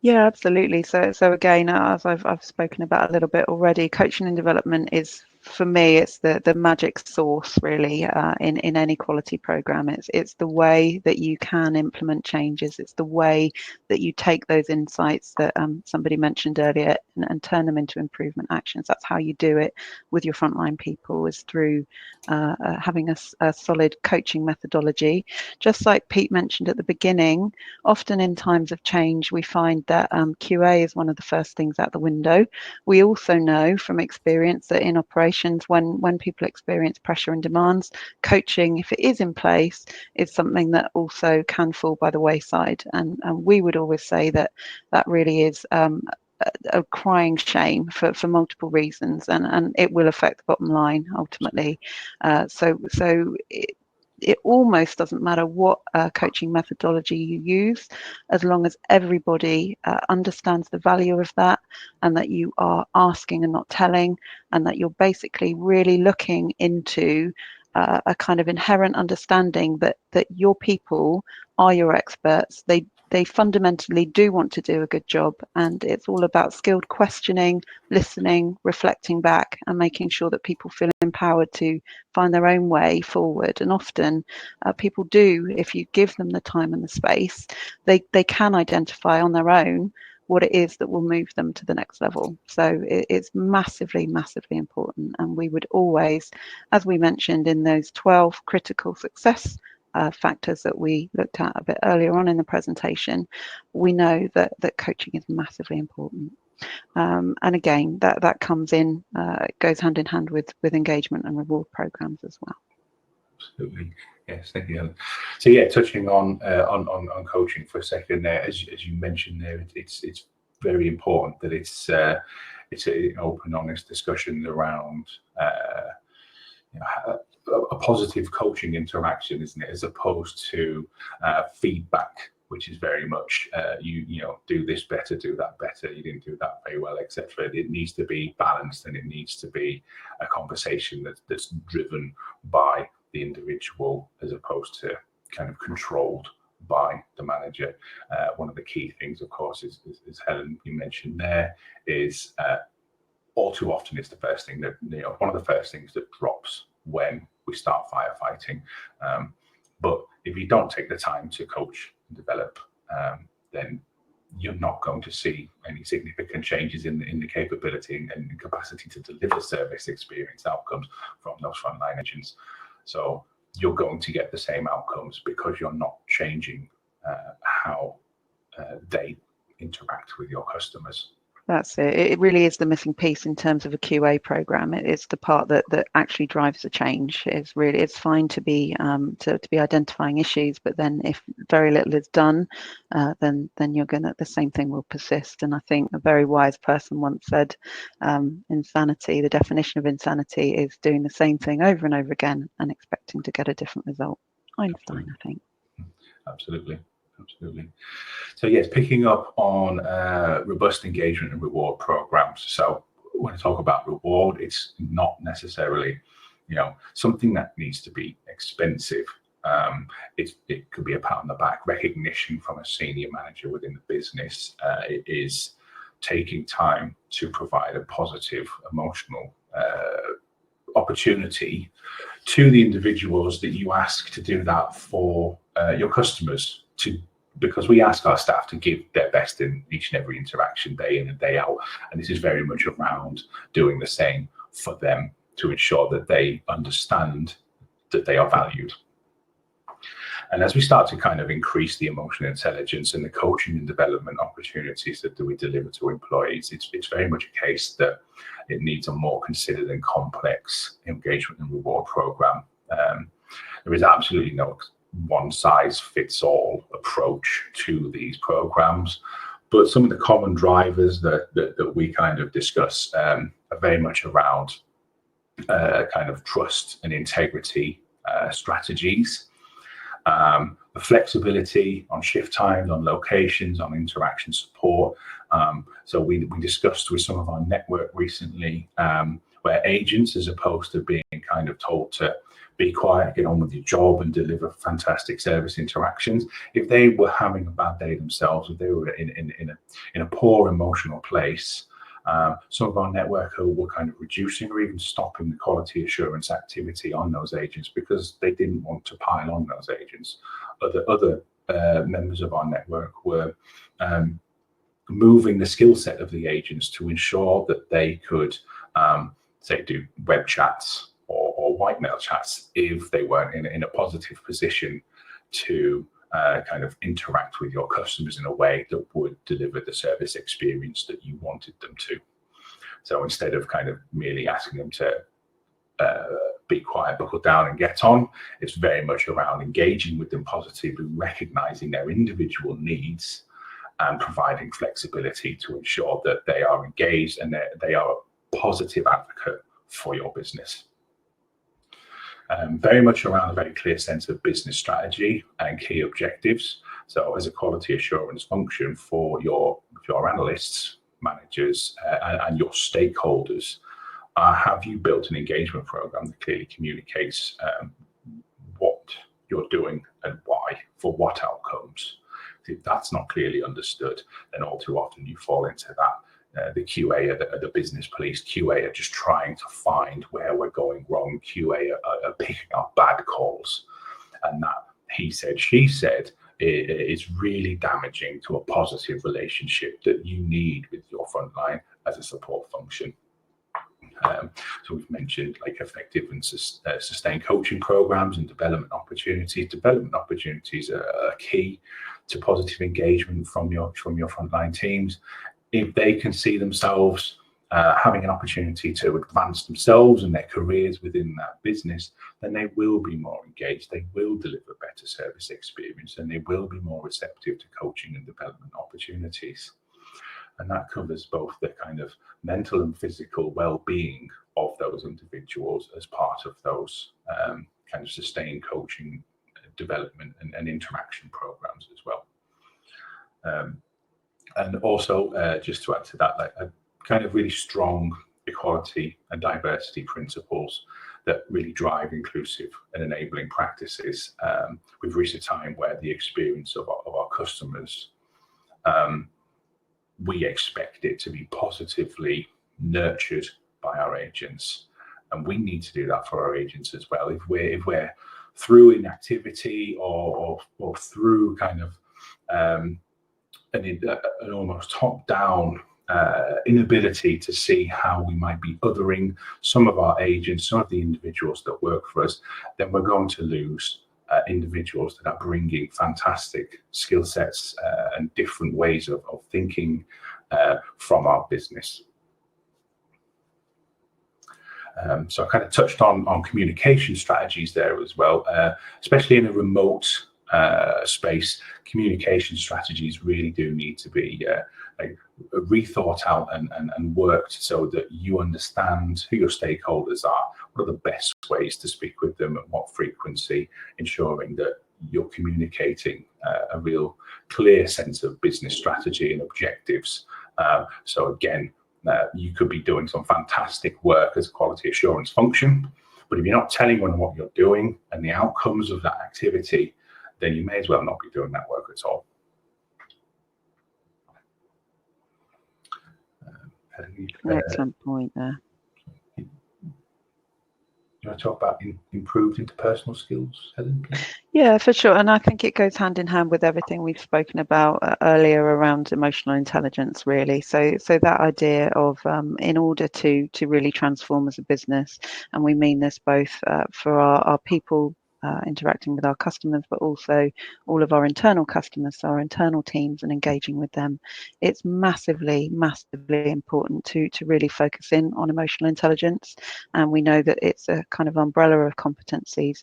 Speaker 3: Yeah, absolutely. So again, as I've spoken about a little bit already, coaching and development is, for me, it's the magic sauce really in any quality program. It's the way that you can implement changes. It's the way that you take those insights that somebody mentioned earlier and turn them into improvement actions. That's how you do it with your frontline people, is through having a solid coaching methodology. Just like Pete mentioned at the beginning, often in times of change, we find that QA is one of the first things out the window. We also know from experience that in operations, when people experience pressure and demands, coaching, if it is in place, is something that also can fall by the wayside. And we would always say that really is a crying shame for multiple reasons, and it will affect the bottom line ultimately. So it almost doesn't matter what coaching methodology you use, as long as everybody understands the value of that, and that you are asking and not telling, and that you're basically really looking into a kind of inherent understanding that your people are your experts. They fundamentally do want to do a good job, and it's all about skilled questioning, listening, reflecting back, and making sure that people feel empowered to find their own way forward. And often people do, if you give them the time and the space, they can identify on their own what it is that will move them to the next level. So it's massively, massively important. And we would always, as we mentioned in those 12 critical success factors that we looked at a bit earlier on in the presentation, we know that coaching is massively important. And again, that comes in, goes hand in hand with engagement and reward programs as well.
Speaker 2: Absolutely. Yes, thank you, Helen. So yeah, touching on coaching for a second there, as you mentioned there, it's very important that it's an open, honest discussion around a positive coaching interaction, isn't it, as opposed to feedback, which is very much you know, do this better, do that better, you didn't do that very well, etc. It needs to be balanced, and it needs to be a conversation that's driven by the individual as opposed to kind of controlled by the manager. One of the key things, of course, is Helen, you mentioned there, is all too often it's the first thing that, you know, one of the first things that drops when we start firefighting. But if you don't take the time to coach and develop, then you're not going to see any significant changes in the capability and capacity to deliver service experience outcomes from those frontline agents. So you're going to get the same outcomes because you're not changing how they interact with your customers.
Speaker 3: That's it. It really is the missing piece in terms of a QA program. It's the part that actually drives the change. It's fine to be identifying issues, but then if very little is done, then the same thing will persist. And I think a very wise person once said, insanity, the definition of insanity is doing the same thing over and over again and expecting to get a different result. Einstein, I think.
Speaker 2: Absolutely. Absolutely. So yes, picking up on robust engagement and reward programs. So when I talk about reward, it's not necessarily, you know, something that needs to be expensive. It could be a pat on the back, recognition from a senior manager within the business. It is taking time to provide a positive emotional opportunity to the individuals that you ask to do that for your customers, because we ask our staff to give their best in each and every interaction, day in and day out. And this is very much around doing the same for them to ensure that they understand that they are valued. And as we start to kind of increase the emotional intelligence and the coaching and development opportunities that we deliver to employees, it's very much a case that it needs a more considered and complex engagement and reward program. There is absolutely no one-size-fits-all approach to these programs, but some of the common drivers that we kind of discuss are very much around kind of trust and integrity strategies. The flexibility on shift times, on locations, on interaction support. So we discussed with some of our network recently where agents, as opposed to being kind of told to be quiet, get on with your job and deliver fantastic service interactions, if they were having a bad day themselves, if they were in a poor emotional place, some of our network were kind of reducing or even stopping the quality assurance activity on those agents because they didn't want to pile on those agents. Other members of our network were moving the skill set of the agents to ensure that they could, say, do web chats or whitemail chats if they weren't in a positive position to kind of interact with your customers in a way that would deliver the service experience that you wanted them to. So instead of kind of merely asking them to be quiet, buckle down and get on, it's very much around engaging with them positively, recognizing their individual needs and providing flexibility to ensure that they are engaged and that they are a positive advocate for your business. Very much around a very clear sense of business strategy and key objectives. So as a quality assurance function for your analysts, managers, and your stakeholders, have you built an engagement program that clearly communicates what you're doing and why, for what outcomes? If that's not clearly understood, then all too often you fall into that. The QA are the business police. QA are just trying to find where we're going wrong. QA are picking up bad calls. And that he said, she said is really damaging to a positive relationship that you need with your frontline as a support function. So we've mentioned like effective and sustained coaching programs and development opportunities. Development opportunities are key to positive engagement from your frontline teams. If they can see themselves having an opportunity to advance themselves and their careers within that business, then they will be more engaged, they will deliver better service experience, and they will be more receptive to coaching and development opportunities. And that covers both the kind of mental and physical well-being of those individuals as part of those kind of sustained coaching, development and interaction programs as well. And also, just to add to that, like a kind of really strong equality and diversity principles that really drive inclusive and enabling practices. We've reached a time where the experience of our customers, we expect it to be positively nurtured by our agents, and we need to do that for our agents as well. If we're through inactivity or through kind of an almost top-down inability to see how we might be othering some of our agents, some of the individuals that work for us, then we're going to lose individuals that are bringing fantastic skill sets and different ways of thinking from our business. So I kind of touched on communication strategies there as well, especially in a remote space. Communication strategies really do need to be like rethought out and worked so that you understand who your stakeholders are, what are the best ways to speak with them, at what frequency, ensuring that you're communicating a real clear sense of business strategy and objectives. So again, you could be doing some fantastic work as a quality assurance function, but if you're not telling anyone what you're doing and the outcomes of that activity, then you may as well not be doing that work at all.
Speaker 3: Excellent point there.
Speaker 2: You want to talk about improved interpersonal skills, Helen, please?
Speaker 3: Yeah, for sure. And I think it goes hand in hand with everything we've spoken about earlier around emotional intelligence, really. So that idea of in order to really transform as a business, and we mean this both for our people interacting with our customers, but also all of our internal customers, so our internal teams, and engaging with them. It's massively important to really focus in on emotional intelligence, and we know that it's a kind of umbrella of competencies.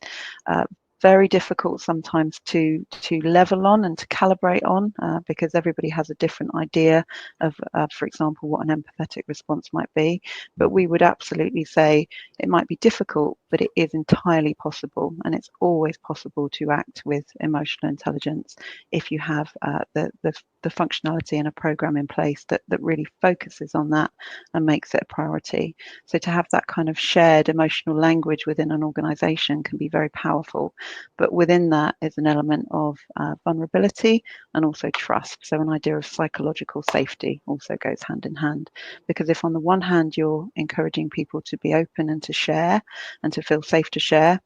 Speaker 3: very difficult sometimes to level on and to calibrate on, because everybody has a different idea of, for example, what an empathetic response might be. But we would absolutely say it might be difficult, but it is entirely possible, and it's always possible to act with emotional intelligence if you have the functionality and a program in place that really focuses on that and makes it a priority. So to have that kind of shared emotional language within an organization can be very powerful, but within that is an element of vulnerability and also trust. So an idea of psychological safety also goes hand in hand, because if on the one hand you're encouraging people to be open and to share and to feel safe to share,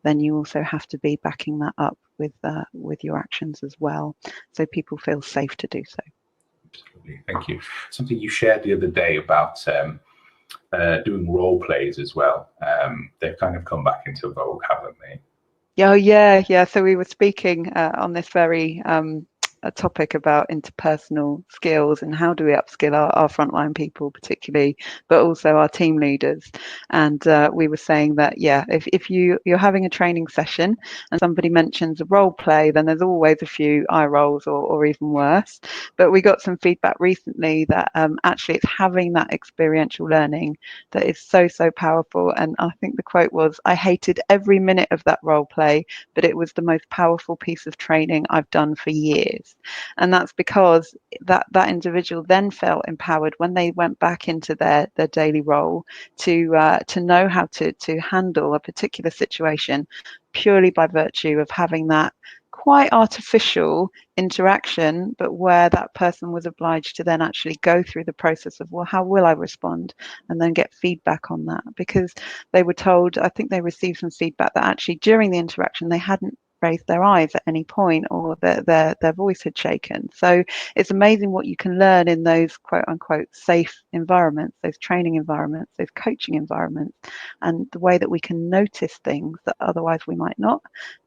Speaker 3: then you also have to be backing that up with your actions as well, so people feel safe to do so.
Speaker 2: Absolutely, thank you. Something you shared the other day about doing role plays as well. They've kind of come back into vogue, haven't they?
Speaker 3: Oh yeah. So we were speaking on this very a topic about interpersonal skills and how do we upskill our frontline people particularly, but also our team leaders. And we were saying that, yeah, if you're having a training session and somebody mentions a role play, then there's always a few eye rolls or even worse. But we got some feedback recently that actually it's having that experiential learning that is so powerful. And I think the quote was, "I hated every minute of that role play, but it was the most powerful piece of training I've done for years." And that's because that individual then felt empowered when they went back into their daily role to know how to handle a particular situation purely by virtue of having that quite artificial interaction, but where that person was obliged to then actually go through the process of, well, how will I respond, and then get feedback on that, because they were told, I think they received some feedback that actually during the interaction they hadn't raised their eyes at any point, or their voice had shaken. So it's amazing what you can learn in those quote unquote safe environments, those training environments, those coaching environments, and the way that we can notice things that otherwise we might not.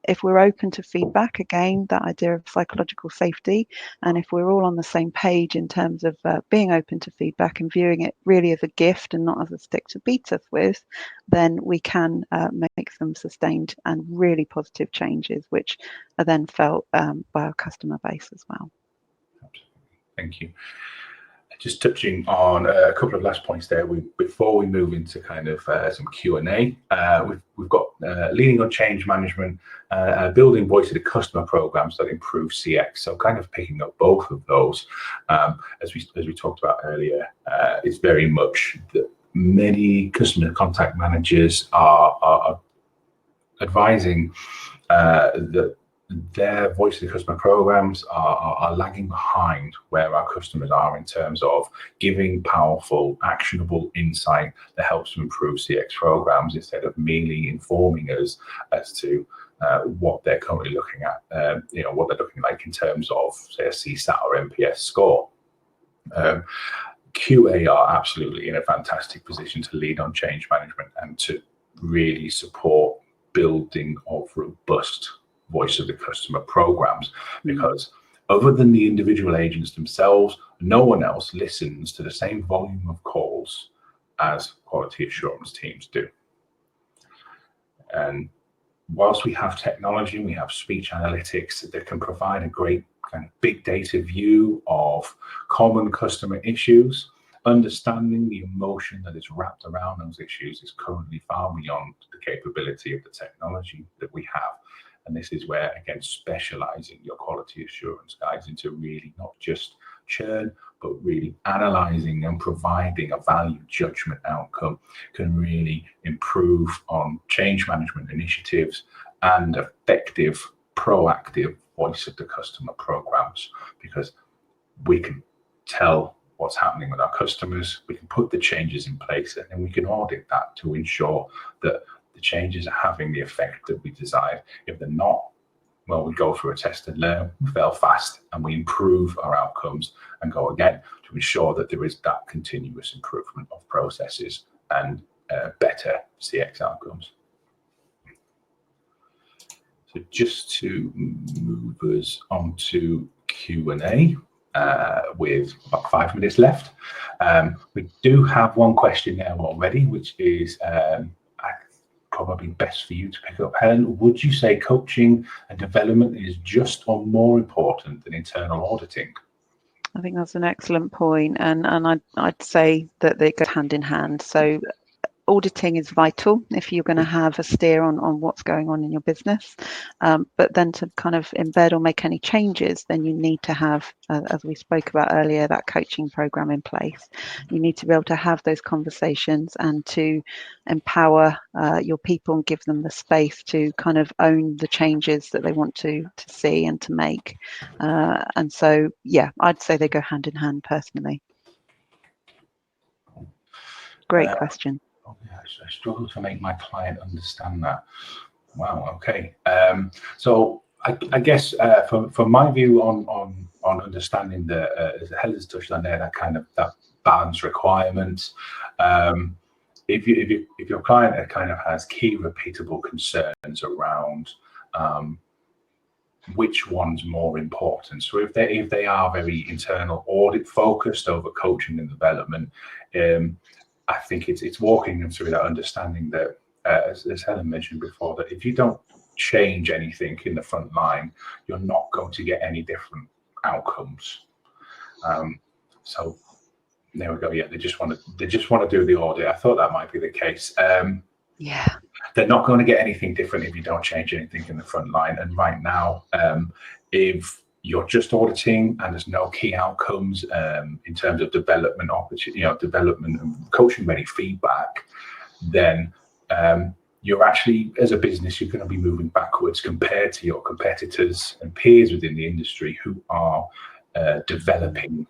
Speaker 3: If we're open to feedback, again, that idea of psychological safety, and if we're all on the same page in terms of being open to feedback and viewing it really as a gift and not as a stick to beat us with, then we can make some sustained and really positive changes, which are then felt by our customer base as well.
Speaker 2: Absolutely. Thank you. Just touching on a couple of last points there, before we move into kind of some Q&A, we've got leading on change management, building voice of the customer programs that improve CX. So kind of picking up both of those, as we talked about earlier, it's very much that many customer contact managers are advising that their voice of the customer programs are lagging behind where our customers are in terms of giving powerful, actionable insight that helps to improve CX programs, instead of merely informing us as to what they're currently looking at, what they're looking like in terms of, say, a CSAT or NPS score. QA are absolutely in a fantastic position to lead on change management and to really support building of robust voice of the customer programs, because other than the individual agents themselves, no one else listens to the same volume of calls as quality assurance teams do. And whilst we have technology, we have speech analytics that can provide a great kind of big data view of common customer issues, understanding the emotion that is wrapped around those issues is currently far beyond the capability of the technology that we have. And this is where, again, specializing your quality assurance guides into really not just churn, but really analyzing and providing a value judgment outcome can really improve on change management initiatives and effective, proactive voice of the customer programs, because we can tell what's happening with our customers, we can put the changes in place, and then we can audit that to ensure that the changes are having the effect that we desired. If they're not, well, we go through a test and learn, we fail fast, and we improve our outcomes and go again to ensure that there is that continuous improvement of processes and better CX outcomes. So just to move us on to Q&A with about 5 minutes left. We do have one question there already, which is probably best for you to pick up. Helen, would you say coaching and development is just or more important than internal auditing?
Speaker 3: I think that's an excellent point, and I'd say that they go hand in hand. So auditing is vital if you're going to have a steer on what's going on in your business, but then to kind of embed or make any changes, then you need to have, as we spoke about earlier, that coaching program in place. You need to be able to have those conversations and to empower your people and give them the space to kind of own the changes that they want to see and to make. And so, yeah, I'd say they go hand in hand personally. Great question.
Speaker 2: I struggle to make my client understand that. Wow. Okay. So I guess from my view on understanding as Helen's touched on there, that kind of that balance requirement. If your client kind of has key repeatable concerns around which one's more important. So if they are very internal audit focused over coaching and development, I think it's walking them through that understanding that, as Helen mentioned before, that if you don't change anything in the front line, you're not going to get any different outcomes. So there we go. Yeah, they just want to do the audit. I thought that might be the case.
Speaker 3: Yeah.
Speaker 2: They're not going to get anything different if you don't change anything in the front line. And right now, if you're just auditing and there's no key outcomes in terms of development opportunity, development and coaching ready feedback, then you're actually, as a business, you're going to be moving backwards compared to your competitors and peers within the industry who are developing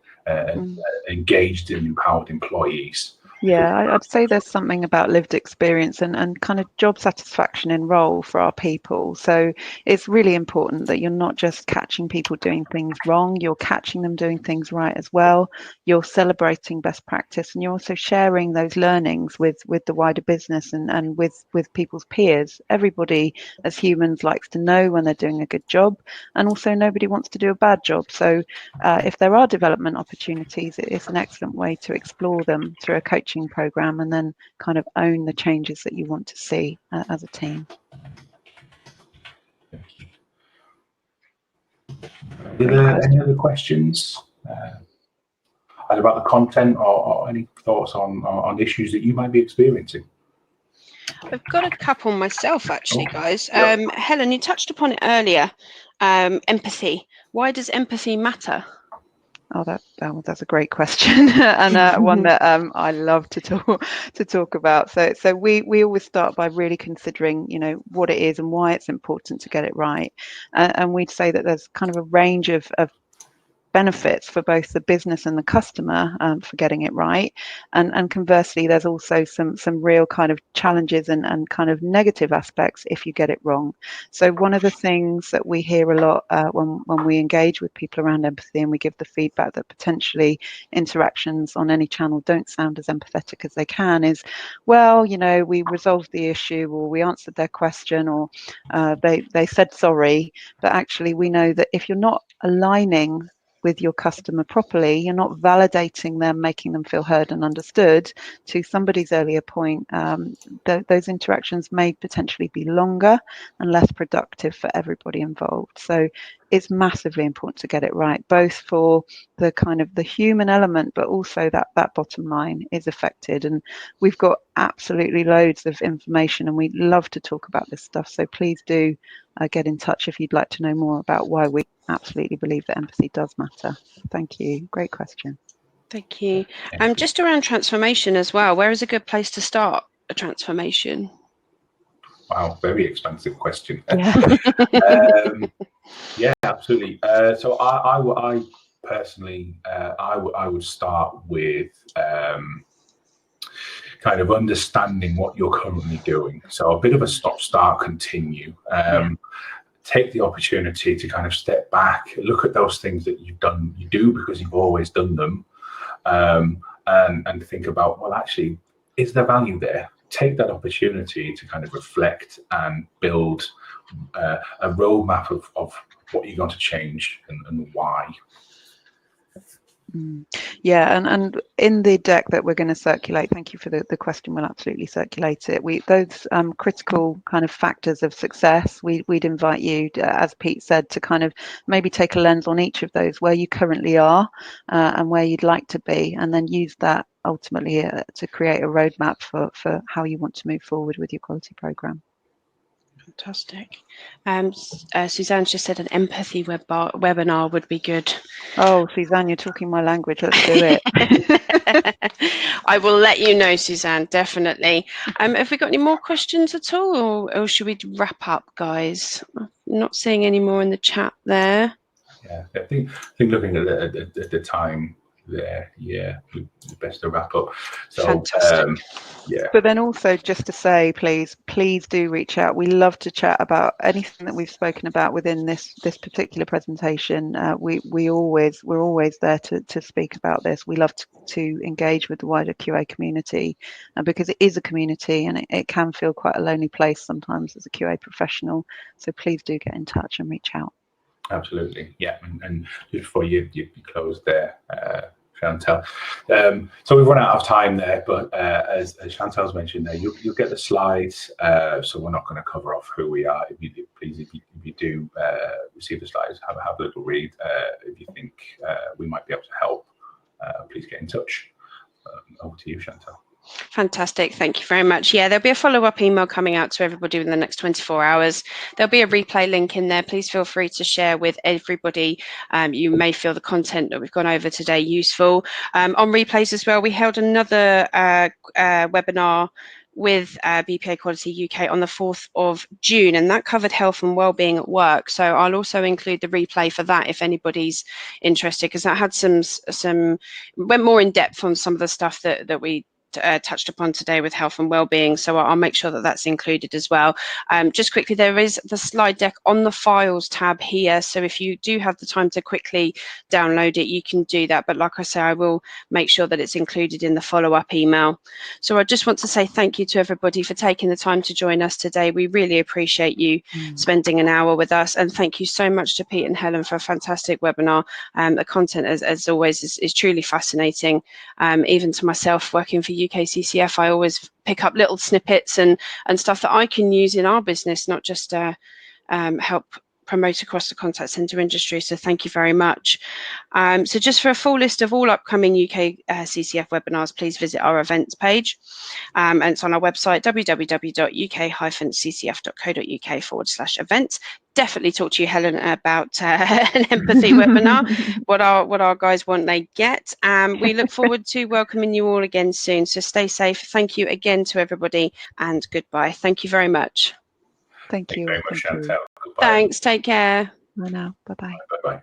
Speaker 2: engaged and empowered employees.
Speaker 3: Yeah, I'd say there's something about lived experience and kind of job satisfaction in role for our people. So it's really important that you're not just catching people doing things wrong, you're catching them doing things right as well. You're celebrating best practice, and you're also sharing those learnings with the wider business and with people's peers. Everybody as humans likes to know when they're doing a good job, and also nobody wants to do a bad job. So if there are development opportunities, it's an excellent way to explore them through a coaching program and then kind of own the changes that you want to see as a team.
Speaker 2: Any other questions either about the content or any thoughts on issues that you might be experiencing?
Speaker 1: I've got a couple myself, actually, guys. Helen, you touched upon it earlier. Empathy. Why does empathy matter?
Speaker 3: Oh, that's a great question, and one that I love to talk about. So we always start by really considering, what it is and why it's important to get it right, and we'd say that there's kind of a range of benefits for both the business and the customer for getting it right, and conversely there's also some real kind of challenges and kind of negative aspects if you get it wrong. So one of the things that we hear a lot when we engage with people around empathy, and we give the feedback that potentially interactions on any channel don't sound as empathetic as they can, is, well, we resolved the issue, or we answered their question, or they said sorry, but actually we know that if you're not aligning with your customer properly, you're not validating them, making them feel heard and understood. To somebody's earlier point, those interactions may potentially be longer and less productive for everybody involved. So it's massively important to get it right, both for the kind of the human element, but also that bottom line is affected. And we've got absolutely loads of information, and we love to talk about this stuff. So please do get in touch if you'd like to know more about why we absolutely believe that empathy does matter. Thank you. Great question.
Speaker 1: Thank you. Just around transformation as well, where is a good place to start a transformation?
Speaker 2: Wow, very expensive question.
Speaker 3: Yeah,
Speaker 2: yeah, absolutely. So I personally, I would start with kind of understanding what you're currently doing. So a bit of a stop, start, continue. Take the opportunity to kind of step back, look at those things that you do because you've always done them, and think about, well, actually, is there value there? Take that opportunity to kind of reflect and build a roadmap of what you're going to change and why.
Speaker 3: Yeah, and in the deck that we're going to circulate, thank you for the question, we'll absolutely circulate it. Those critical kind of factors of success, we'd invite you, as Pete said, to kind of maybe take a lens on each of those, where you currently are and where you'd like to be, and then use that ultimately to create a roadmap for how you want to move forward with your quality programme.
Speaker 1: Fantastic. Suzanne's just said an empathy webinar would be good.
Speaker 3: Oh, Suzanne, you're talking my language. Let's do it.
Speaker 1: I will let you know, Suzanne, definitely. Have we got any more questions at all, or should we wrap up, guys? I'm not seeing any more in the chat there.
Speaker 2: Yeah, I think looking at the time there, yeah, it's best to wrap up. So,
Speaker 1: fantastic.
Speaker 2: Yeah.
Speaker 3: But then also just to say, please do reach out. We love to chat about anything that we've spoken about within this particular presentation. We're always there to speak about this. We love to engage with the wider QA community, because it is a community and it can feel quite a lonely place sometimes as a QA professional. So please do get in touch and reach out.
Speaker 2: Absolutely, yeah. And just before you close there, Chantal. So we've run out of time there, but as Chantal's mentioned there, you'll get the slides. So we're not going to cover off who we are. If you do receive the slides, have a little read. If you think we might be able to help, please get in touch. Over to you, Chantal.
Speaker 1: Fantastic. Thank you very much. Yeah, there'll be a follow-up email coming out to everybody within the next 24 hours. There'll be a replay link in there. Please feel free to share with everybody. You may feel the content that we've gone over today useful. On replays as well, we held another webinar with BPA Quality UK on the 4th of June, and that covered health and wellbeing at work. So I'll also include the replay for that if anybody's interested, because that had went more in depth on some of the stuff that we touched upon today with health and wellbeing, so I'll make sure that that's included as well. Just quickly, there is the slide deck on the files tab here, so if you do have the time to quickly download it, you can do that, but like I say, I will make sure that it's included in the follow-up email. So I just want to say thank you to everybody for taking the time to join us today. We really appreciate you spending an hour with us, and thank you so much to Pete and Helen for a fantastic webinar. The content, as always, is truly fascinating. Even to myself, working for UKCCF, I always pick up little snippets and stuff that I can use in our business, not just help promote across the contact centre industry. So thank you very much. So just for a full list of all upcoming UKCCF webinars, please visit our events page. And it's on our website, www.uk-ccf.co.uk/events. Definitely talk to you, Helen, about an empathy webinar. What our guys want, they get. We look forward to welcoming you all again soon. So stay safe. Thank you again to everybody, and goodbye. Thank you very much.
Speaker 3: Thank you
Speaker 2: very much,
Speaker 3: Chantal.
Speaker 2: Goodbye.
Speaker 1: Thanks. Take care.
Speaker 3: Bye now. Bye-bye.
Speaker 2: Bye-bye.